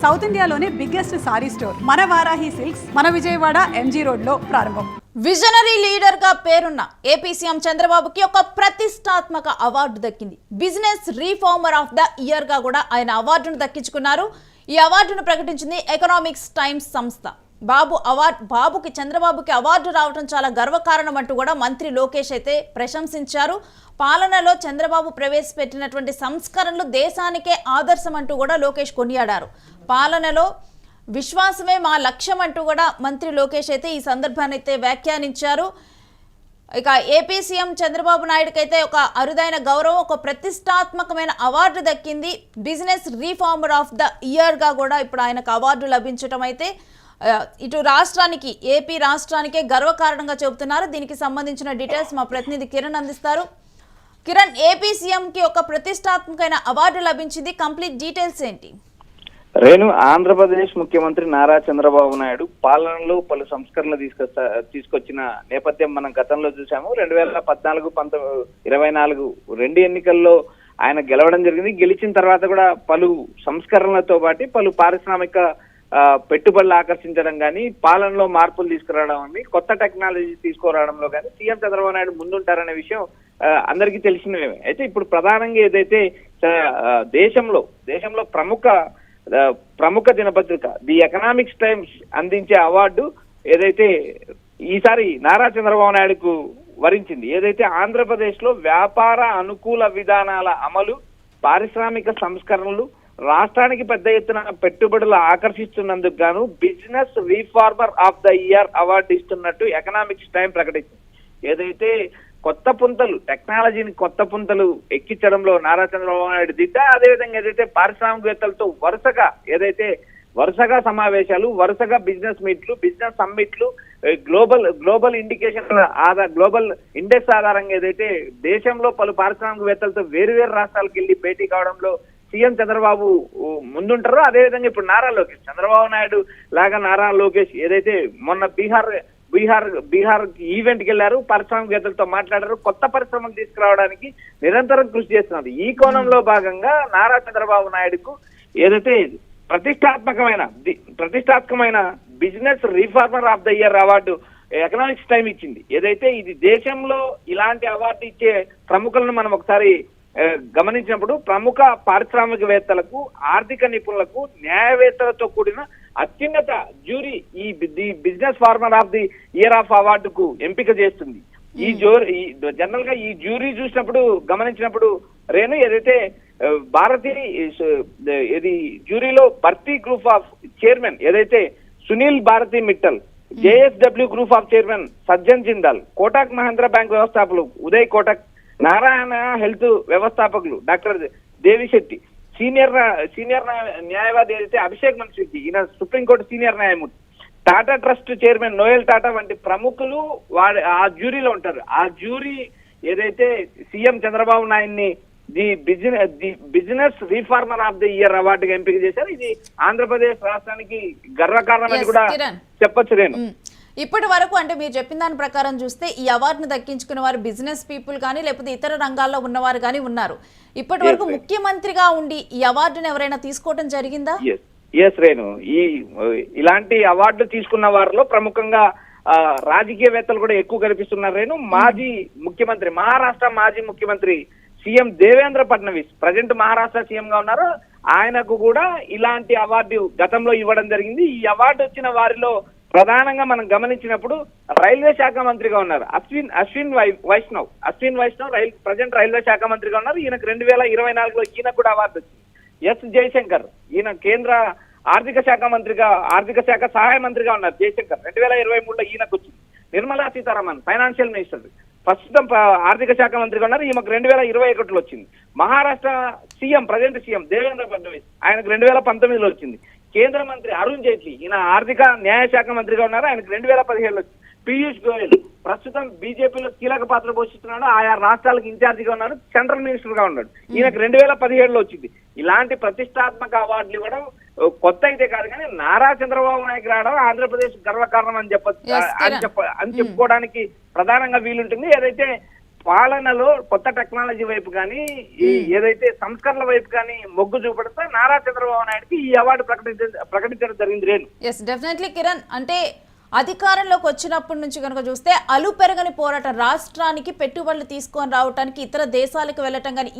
South ఇండియాలోనే biggest sorry store మన Varahi silks మన విజయవాడ ఎంజీ రోడ్ లో ప్రారంభం. విజనరీ లీడర్ గా పేరున్న ఏపీ సీఎం చంద్రబాబుకి ఒక ప్రతిష్టాత్మక అవార్డు దక్కింది. Business reformer of the year గా కూడా ఆయన అవార్డును దక్కించుకున్నారు. ఈ అవార్డును ప్రకటించింది ఎకనామిక్స్ టైమ్స్ సంస్థ. బాబుకి చంద్రబాబుకి అవార్డు రావడం చాలా గర్వకారణం అంటూ కూడా మంత్రి లోకేష్ అయితే ప్రశంసించారు. పాలనలో చంద్రబాబు ప్రవేశపెట్టినటువంటి సంస్కరణలు దేశానికే ఆదర్శం అంటూ కూడా లోకేష్ కొనియాడారు. పాలనలో విశ్వాసమే మా లక్ష్యం అంటూ కూడా మంత్రి లోకేష్ అయితే ఈ సందర్భాన్ని అయితే వ్యాఖ్యానించారు. ఇక ఏపీ సీఎం చంద్రబాబు నాయుడుకి అయితే ఒక అరుదైన గౌరవం, ఒక ప్రతిష్టాత్మకమైన అవార్డు దక్కింది. Business reformer of the year గా కూడా ఇప్పుడు ఆయనకు అవార్డు లభించడం అయితే ఇటు రాష్ట్రానికి, ఏపీ రాష్ట్రానికే గర్వకారణంగా చెబుతున్నారు. దీనికి సంబంధించిన డీటెయిల్స్ మా ప్రతినిధి కిరణ్ అందిస్తారు. కిరణ్, ఏపీ సీఎం కి ఒక ప్రతిష్టాత్మకమైన అవార్డు లభించింది, కంప్లీట్ డీటెయిల్స్ ఏంటి? రేణు, ఆంధ్రప్రదేశ్ ముఖ్యమంత్రి నారా చంద్రబాబు నాయుడు పాలనలో పలు సంస్కరణలు తీసుకొచ్చిన నేపథ్యం మనం గతంలో చూసాము. 2014, 24 రెండు ఎన్నికల్లో ఆయన గెలవడం జరిగింది. గెలిచిన తర్వాత కూడా పలు సంస్కరణలతో పాటు పలు పారిశ్రామిక పెట్టుబడులు ఆకర్షించడం కానీ, పాలనలో మార్పులు తీసుకురావడం కానీ, కొత్త టెక్నాలజీ తీసుకురావడంలో కానీ సీఎం చంద్రబాబు నాయుడు ముందుంటారనే విషయం అందరికీ తెలిసినవే. అయితే ఇప్పుడు ప్రధానంగా ఏదైతే దేశంలో ప్రముఖ దినపత్రిక ది ఎకనామిక్స్ టైమ్స్ అందించే అవార్డు ఏదైతే ఈసారి నారా చంద్రబాబు నాయుడుకు వరించింది. ఏదైతే ఆంధ్రప్రదేశ్ లో వ్యాపార అనుకూల విధానాల అమలు, పారిశ్రామిక సంస్కరణలు, రాష్ట్రానికి పెద్ద ఎత్తున పెట్టుబడులు ఆకర్షిస్తున్నందుకు గాను business reformer of the year award ఇస్తున్నట్టు ఎకనామిక్స్ టైం ప్రకటించింది. ఏదైతే టెక్నాలజీని కొత్త పుంతలు ఎక్కించడంలో నారా చంద్రబాబు నాయుడు దిట్ట, అదేవిధంగా ఏదైతే పారిశ్రామికవేత్తలతో వరుసగా సమావేశాలు, వరుసగా బిజినెస్ మీట్లు, బిజినెస్ సమ్మిట్లు, గ్లోబల్ గ్లోబల్ ఇండెక్స్ ఆధారంగా ఏదైతే దేశంలో పలు పారిశ్రామికవేత్తలతో వేరు రాష్ట్రాలకు వెళ్ళి భేటీ కావడంలో సీఎం చంద్రబాబు ముందుంటారో, అదేవిధంగా ఇప్పుడు నారా లోకేష్, చంద్రబాబు నాయుడు లాగా నారా లోకేష్ ఏదైతే మొన్న బీహార్ ఈవెంట్కి వెళ్ళారు, పారిశ్రామికవేత్తలతో మాట్లాడారు, కొత్త పరిశ్రమలు తీసుకురావడానికి నిరంతరం కృషి చేస్తున్నారు. ఈ కోణంలో భాగంగా నారా చంద్రబాబు నాయుడుకు ఏదైతే ప్రతిష్టాత్మకమైన business reformer of the year award economics time ఇచ్చింది. ఏదైతే ఇది దేశంలో ఇలాంటి అవార్డు ఇచ్చే ప్రముఖులను మనం ఒకసారి గమనించినప్పుడు ప్రముఖ పారిశ్రామికవేత్తలకు, ఆర్థిక నిపుణులకు, న్యాయవేత్తలతో కూడిన అత్యున్నత జ్యూరీ ఈ business farmer of the year of అవార్డుకు ఎంపిక చేస్తుంది. జనరల్ గా ఈ జ్యూరీ చూసినప్పుడు గమనించినప్పుడు రేణు, ఏదైతే ఇది జ్యూరీలో భర్తీ గ్రూప్ ఆఫ్ చైర్మన్ ఏదైతే Sunil Bharti Mittal, JSW group of chairman Sajjan Jindal, Kotak Mahindra bank వ్యవస్థాపకులు ఉదయ్ కోటక్, నారాయణ హెల్త్ వ్యవస్థాపకులు డాక్టర్ దేవిశెట్టి, సీనియర్ న్యాయవాది ఏదైతే అభిషేక్ మను సిక్రీ, ఈయన సుప్రీంకోర్టు సీనియర్ న్యాయమూర్తి, Tata trust chairman Noel Tata వంటి ప్రముఖులు ఆ జ్యూరీలో ఉంటారు. ఆ జ్యూరీ ఏదైతే సీఎం చంద్రబాబు నాయుడిని the business reformer of the year అవార్డుగా ఎంపిక చేశారు. ఇది ఆంధ్రప్రదేశ్ రాష్ట్రానికి గర్వకారణం అని కూడా చెప్పొచ్చు. నేను ఇప్పటి వరకు అంటే మీరు చెప్పిన దాని ప్రకారం చూస్తే ఈ అవార్డును దక్కించుకున్న వారు బిజినెస్ పీపుల్ కానీ, లేకపోతే ఇతర రంగాల్లో ఉన్నవారు కానీ ఉన్నారు. ఇప్పటి వరకు ముఖ్యమంత్రిగా ఉండి ఈ అవార్డును ఎవరైనా తీసుకోవడం జరిగిందా? ఎస్ రేణు, ఇలాంటి అవార్డు తీసుకున్న వారిలో ప్రముఖంగా రాజకీయవేత్తలు కూడా ఎక్కువ కనిపిస్తున్నారు రేణు. మహారాష్ట్ర మాజీ ముఖ్యమంత్రి CM Devendra Fadnavis present Maharashtra CM గా ఉన్నారు. ఆయనకు కూడా ఇలాంటి అవార్డు గతంలో ఇవ్వడం జరిగింది. ఈ అవార్డు వచ్చిన వారిలో ప్రధానంగా మనం గమనించినప్పుడు రైల్వే శాఖ మంత్రిగా ఉన్నారు అశ్విన్ వైష్ణవ్ ప్రజెంట్ రైల్వే శాఖ మంత్రిగా ఉన్నారు. ఈయనకు 2024లో ఈయనకు కూడా అవార్డు వచ్చింది. ఎస్ జయశంకర్, ఈయన కేంద్ర ఆర్థిక శాఖ సహాయ మంత్రిగా ఉన్నారు. జయశంకర్ 2023లో ఈయనకు వచ్చింది. నిర్మలా సీతారామన్ ఫైనాన్షియల్ మినిస్టర్ ప్రస్తుతం ఆర్థిక శాఖ మంత్రిగా ఉన్నారు. ఈమెకు 2021లో వచ్చింది. మహారాష్ట్ర ప్రజెంట్ సీఎం దేవేంద్ర ఫడ్నవీస్, ఆయనకు 2019లో వచ్చింది. కేంద్ర మంత్రి అరుణ్ జైట్లీ, ఈయన ఆర్థిక న్యాయ శాఖ మంత్రిగా ఉన్నారు. ఆయనకు 2017లో వచ్చింది. పీయూష్ గోయల్ ప్రస్తుతం బీజేపీలో కీలక పాత్ర పోషిస్తున్నాడు, ఆయా రాష్ట్రాలకు ఇన్ఛార్జిగా ఉన్నారు, సెంట్రల్ మినిస్టర్ గా ఉన్నాడు. ఈయనకు 2017లో వచ్చింది. ఇలాంటి ప్రతిష్టాత్మక అవార్డులు ఇవ్వడం కొత్త అయితే కాదు, కానీ నారా చంద్రబాబు నాయుడు రావడం ఆంధ్రప్రదేశ్ గర్వకారణం అని చెప్పుకోవడానికి ప్రధానంగా వీలుంటుంది. ఏదైతే పాలనలో కొత్త టెక్నాలజీ వైపు కానీ ఈ ఏదైతే సంస్కరణల వైపు కానీ మొగ్గు చూపెడతా నారా చంద్రబాబు నాయుడుకి ఈ అవార్డు ప్రకటించడం జరిగింది రేణు. ఎస్ డెఫినెట్లీ కిరణ్, అంటే అధికారంలోకి వచ్చినప్పటి నుంచి కనుక చూస్తే అలుపెరగని పోరాటం, రాష్ట్రానికి పెట్టుబడులు తీసుకొని రావడానికి ఇతర దేశాలకు వెళ్ళటం కానీ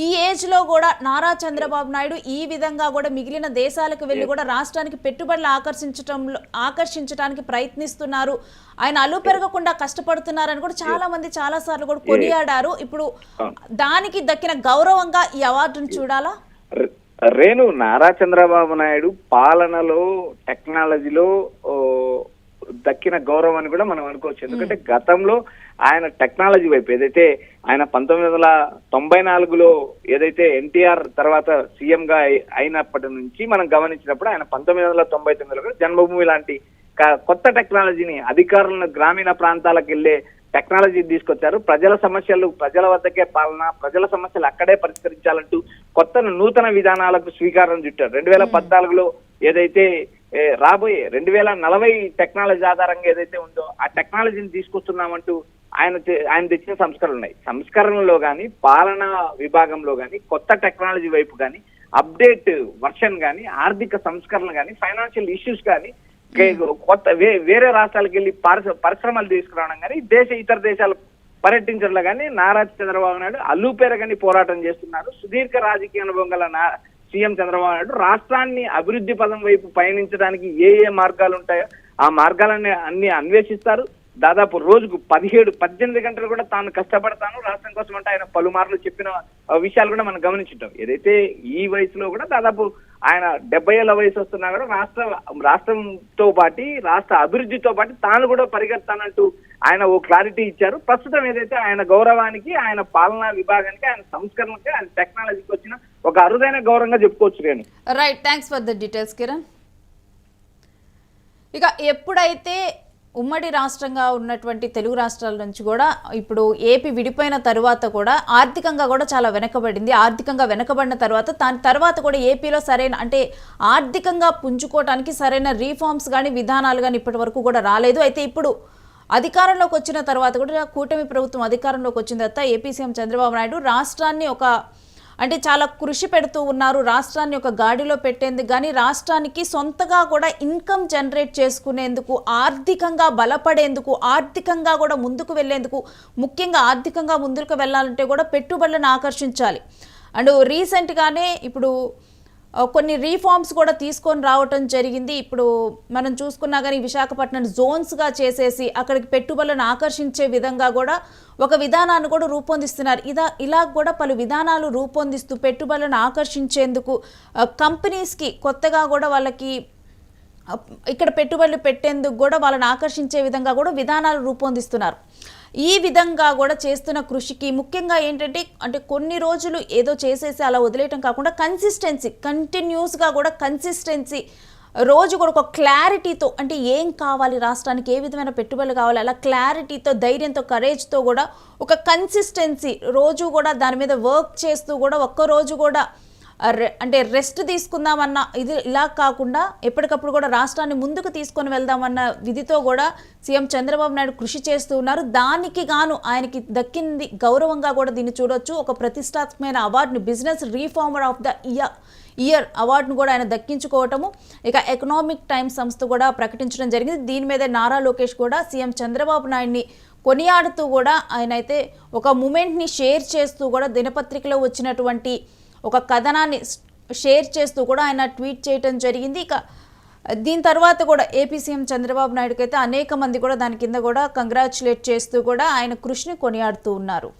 ఈ ఏజ్ లో కూడా నారా చంద్రబాబు నాయుడు ఈ విధంగా కూడా మిగిలిన దేశాలకు వెళ్ళి కూడా రాష్ట్రానికి పెట్టుబడులు ఆకర్షించడానికి ప్రయత్నిస్తున్నారు, ఆయన అలు పెరగకుండా కష్టపడుతున్నారని కూడా చాలా మంది చాలా సార్లు కూడా కొనియాడారు. ఇప్పుడు దానికి దక్కిన గౌరవంగా ఈ అవార్డును చూడాలా? రేణు, నారా చంద్రబాబు నాయుడు పాలనలో టెక్నాలజీలో దక్కిన గౌరవాన్ని కూడా మనం అనుకోవచ్చు. ఎందుకంటే గతంలో ఆయన టెక్నాలజీ వైపు ఏదైతే ఆయన 1994లో ఏదైతే ఎన్టీఆర్ తర్వాత సీఎం గా అయినప్పటి నుంచి మనం గమనించినప్పుడు ఆయన 1999లో జన్మభూమి లాంటి కొత్త టెక్నాలజీని అధికారులను గ్రామీణ ప్రాంతాలకు వెళ్లే టెక్నాలజీ తీసుకొచ్చారు. ప్రజల సమస్యలు ప్రజల వద్దకే పాలన, ప్రజల సమస్యలు అక్కడే పరిష్కరించాలంటూ కొత్త నూతన విధానాలకు శ్రీకారం చుట్టారు. 2014లో ఏదైతే రాబోయే 2040 టెక్నాలజీ ఆధారంగా ఏదైతే ఉందో ఆ టెక్నాలజీని తీసుకొస్తున్నామంటూ ఆయన తెచ్చిన సంస్కరణలు ఉన్నాయి. సంస్కరణలో కానీ పాలనా విభాగంలో కానీ కొత్త టెక్నాలజీ వైపు కానీ అప్డేట్ వర్షన్ కానీ ఆర్థిక సంస్కరణలు కానీ ఫైనాన్షియల్ ఇష్యూస్ కానీ కొత్త వేరే రాష్ట్రాలకు వెళ్ళి పరిశ్రమలు తీసుకురావడం కానీ ఇతర దేశాలు పర్యటించడంలో కానీ నారా చంద్రబాబు నాయుడు అల్లుపెరగని పోరాటం చేస్తున్నారు. సుదీర్ఘ రాజకీయ అనుభవం గల సీఎం చంద్రబాబు నాయుడు రాష్ట్రాన్ని అభివృద్ధి పదం వైపు పయనించడానికి ఏ మార్గాలు ఉంటాయో ఆ మార్గాలన్నీ అన్ని అన్వేషిస్తారు. దాదాపు రోజుకు 17-18 గంటలు కూడా తాను కష్టపడతాను రాష్ట్రం కోసం అంటే ఆయన పలుమార్లు చెప్పిన విషయాలు కూడా మనం గమనించుంటాం. ఏదైతే ఈ వయసులో కూడా దాదాపు ఆయన 70 ఏళ్ల వయసు వస్తున్నా కూడా రాష్ట్రంతో పాటు రాష్ట్ర అభివృద్ధితో పాటు తాను కూడా పరిగెత్తానంటూ ఆయన ఓ క్లారిటీ ఇచ్చారు. ప్రస్తుతం ఏదైతే ఆయన గౌరవానికి, ఆయన పాలనా విభాగానికి, ఆయన సంస్కరణకి, ఆయన టెక్నాలజీకి వచ్చిన ఒక అరుదైన గౌరవంగా చెప్పుకోవచ్చు. నేను right, thanks for the details Kiran. ఇక ఎప్పుడైతే ఉమ్మడి రాష్ట్రంగా ఉన్నటువంటి తెలుగు రాష్ట్రాల నుంచి కూడా ఇప్పుడు ఏపీ విడిపోయిన తర్వాత కూడా ఆర్థికంగా కూడా చాలా వెనకబడింది. ఆర్థికంగా వెనకబడిన తర్వాత కూడా ఏపీలో సరైన ఆర్థికంగా పుంజుకోవడానికి సరైన రీఫార్మ్స్ కానీ విధానాలు కానీ ఇప్పటి వరకు కూడా రాలేదు. అయితే ఇప్పుడు అధికారంలోకి వచ్చిన తర్వాత కూడా కూటమి ప్రభుత్వం అధికారంలోకి వచ్చిన తర్వాత ఏపీ సీఎం చంద్రబాబు నాయుడు రాష్ట్రాన్ని చాలా కృషి పెడుతూ ఉన్నారు. రాష్ట్రాన్ని ఒక గాడిలో పెట్టేందుకు కానీ రాష్ట్రానికి సొంతగా కూడా ఇన్కమ్ జనరేట్ చేసుకునేందుకు, ఆర్థికంగా బలపడేందుకు, ఆర్థికంగా కూడా ముందుకు వెళ్ళేందుకు, ముఖ్యంగా ఆర్థికంగా ముందుకు వెళ్ళాలంటే కూడా పెట్టుబడులను ఆకర్షించాలి. అండ్ రీసెంట్గానే ఇప్పుడు కొన్ని రీఫార్మ్స్ కూడా తీసుకొని రావటం జరిగింది. ఇప్పుడు మనం చూసుకున్నా కానీ విశాఖపట్నం జోన్స్గా చేసేసి అక్కడికి పెట్టుబడులను ఆకర్షించే విధంగా కూడా ఒక విధానాన్ని కూడా రూపొందిస్తున్నారు. ఇలా కూడా పలు విధానాలు రూపొందిస్తూ పెట్టుబడులను ఆకర్షించేందుకు కంపెనీస్కి కొత్తగా కూడా వాళ్ళకి ఇక్కడ పెట్టుబడులు పెట్టేందుకు కూడా వాళ్ళని ఆకర్షించే విధంగా కూడా విధానాలు రూపొందిస్తున్నారు. ఈ విధంగా కూడా చేస్తున్న కృషికి ముఖ్యంగా ఏంటంటే కొన్ని రోజులు ఏదో చేసేసి అలా వదిలేయటం కాకుండా కంటిన్యూస్గా కూడా కన్సిస్టెన్సీ రోజు కూడా ఒక క్లారిటీతో ఏం కావాలి, రాష్ట్రానికి ఏ విధమైన పెట్టుబడులు కావాలి, అలా క్లారిటీతో, ధైర్యంతో, కరేజ్తో కూడా ఒక కన్సిస్టెన్సీ రోజు కూడా దాని మీద వర్క్ చేస్తూ కూడా ఒక్కరోజు కూడా రెస్ట్ తీసుకుందామన్న ఇలా కాకుండా ఎప్పటికప్పుడు కూడా రాష్ట్రాన్ని ముందుకు తీసుకొని వెళ్దామన్న విధితో కూడా సీఎం చంద్రబాబు నాయుడు కృషి చేస్తూ ఉన్నారు. దానికి గాను ఆయనకి దక్కింది గౌరవంగా కూడా దీన్ని చూడొచ్చు. ఒక ప్రతిష్టాత్మకమైన అవార్డుని, business reformer of the year అవార్డును కూడా ఆయన దక్కించుకోవటము ఇక ఎకనామిక్ టైమ్స్ సంస్థ కూడా ప్రకటించడం జరిగింది. దీని మీద నారా లోకేష్ కూడా సీఎం చంద్రబాబు నాయుడిని కొనియాడుతూ కూడా ఆయన అయితే ఒక మూమెంట్ని షేర్ చేస్తూ కూడా దినపత్రికలో వచ్చినటువంటి ఒక కథనాన్ని షేర్ చేస్తూ కూడా ఆయన ట్వీట్ చేయడం జరిగింది. ఇక దీని తర్వాత కూడా ఏపీ సీఎం చంద్రబాబు నాయుడుకి అయితే అనేక మంది కూడా దాని కింద కూడా కంగ్రాచులేట్ చేస్తూ కూడా ఆయన కృషిని కొనియాడుతూ ఉన్నారు.